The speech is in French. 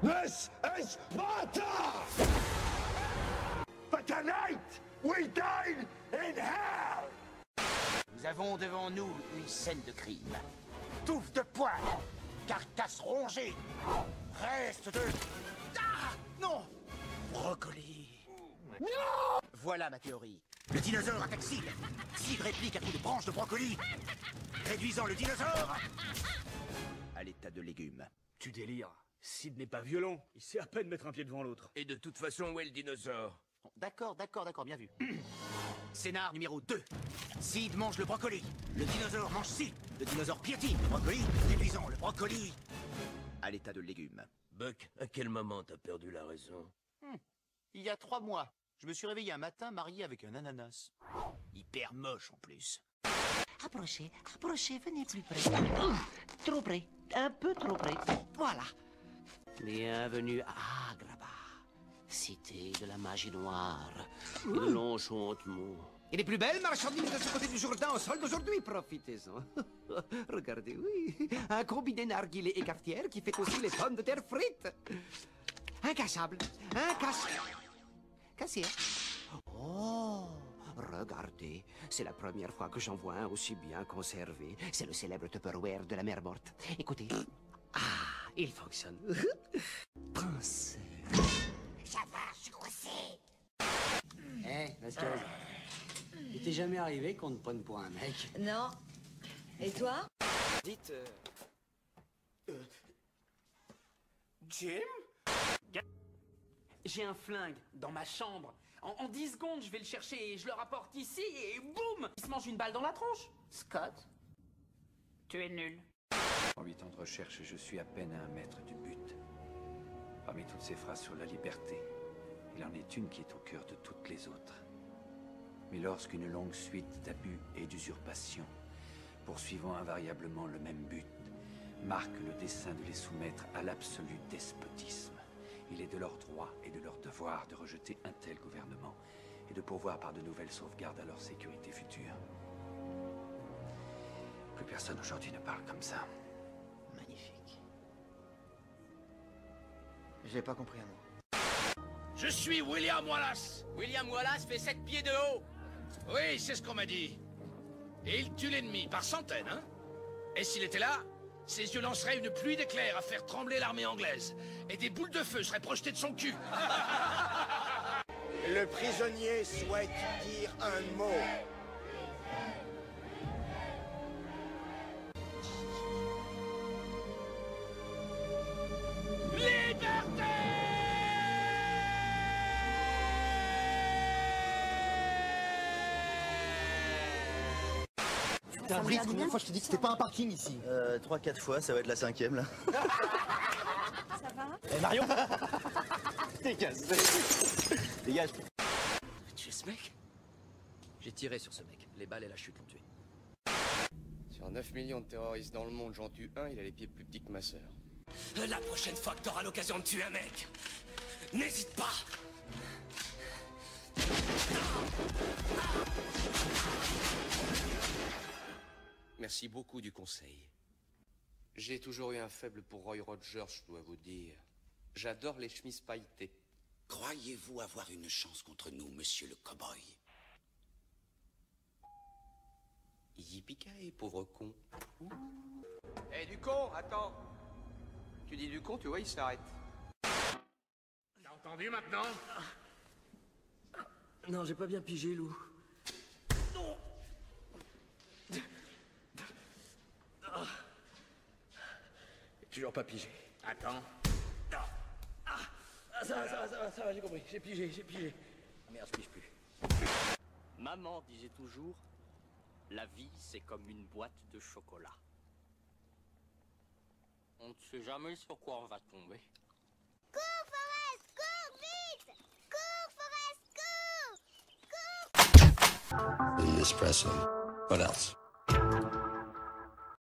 This is Sparta! But tonight, we dine in hell! Nous avons devant nous une scène de crime. Touffe de poils, carcasse rongée, reste de... Ah! Non! Brocoli. Non! Voilà ma théorie. Le dinosaure attaque Sid. Sid réplique à coups de branches de brocoli, réduisant le dinosaure à l'état de légumes. Tu délires. Sid n'est pas violent. Il sait à peine mettre un pied devant l'autre. Et de toute façon, où est le dinosaure? D'accord, bien vu. Scénar numéro 2. Sid mange le brocoli. Le dinosaure mange Sid. Le dinosaure piétine le brocoli, réduisant le brocoli à l'état de légumes. Buck, à quel moment t'as perdu la raison? Il y a 3 mois, je me suis réveillé un matin marié avec un ananas. Hyper moche en plus. Approchez, venez plus près. Trop près, un peu trop près. Voilà. Bienvenue à Agrabah, cité de la magie noire et de l'enchantement. Et les plus belles marchandises de ce côté du Jourdain en solde aujourd'hui, profitez-en. Regardez, oui, un combiné narguilé et cafetière qui fait aussi les pommes de terre frites. Incassable, Cassier. Oh, regardez, c'est la première fois que j'en vois un aussi bien conservé. C'est le célèbre Tupperware de la mer morte. Écoutez. Ah, il fonctionne. Princesse. Ça va, je suis coincé. Hé, Vasquez. Il t'est jamais arrivé qu'on te prenne pour un mec? Non. Et toi? Dites, Jim? J'ai un flingue dans ma chambre. En 10 secondes, je vais le chercher et je le rapporte ici et boum! Il se mange une balle dans la tronche. Scott, tu es nul. En 8 ans de recherche, je suis à peine à 1 mètre du but. Parmi toutes ces phrases sur la liberté, il en est une qui est au cœur de toutes les autres. Mais lorsqu'une longue suite d'abus et d'usurpations, poursuivant invariablement le même but, marque le dessein de les soumettre à l'absolu despotisme, il est de leur droit et de leur devoir de rejeter un tel gouvernement et de pourvoir par de nouvelles sauvegardes à leur sécurité future. Plus personne aujourd'hui ne parle comme ça. Magnifique. J'ai pas compris un mot. Je suis William Wallace. William Wallace fait 7 pieds de haut. Oui, c'est ce qu'on m'a dit. Et il tue l'ennemi par centaines, hein? Et s'il était là, ses yeux lanceraient une pluie d'éclairs à faire trembler l'armée anglaise. Et des boules de feu seraient projetées de son cul. Le prisonnier souhaite dire un mot. T'es un brise, combien de fois je te dis que c'était pas un parking ici? 3-4 fois, ça va être la 5e là. Ça va? Eh Marion. Dégage. Dégage. Tu es ce mec? J'ai tiré sur ce mec. Les balles et la chute l'ont tué. Sur 9 millions de terroristes dans le monde, j'en tue un, il a les pieds plus petits que ma sœur. La prochaine fois que t'auras l'occasion de tuer un mec, n'hésite pas. Merci beaucoup du conseil. J'ai toujours eu un faible pour Roy Rogers, je dois vous dire. J'adore les chemises pailletées. Croyez-vous avoir une chance contre nous, monsieur le cow-boy? Yippee-ki-yay, pauvre con. Hé, du con, attends. Tu dis du con, tu vois, il s'arrête. T'as entendu maintenant? Non, j'ai pas bien pigé, Lou. Toujours pas pigé. Attends. Ça va, j'ai compris. J'ai pigé. Ah merde, je pige plus. Maman disait toujours, la vie c'est comme une boîte de chocolat. On ne sait jamais sur quoi on va tomber. Cours, Forrest, cours, vite! Cours, Forrest, cours! Cours! Elvis Presley. What else?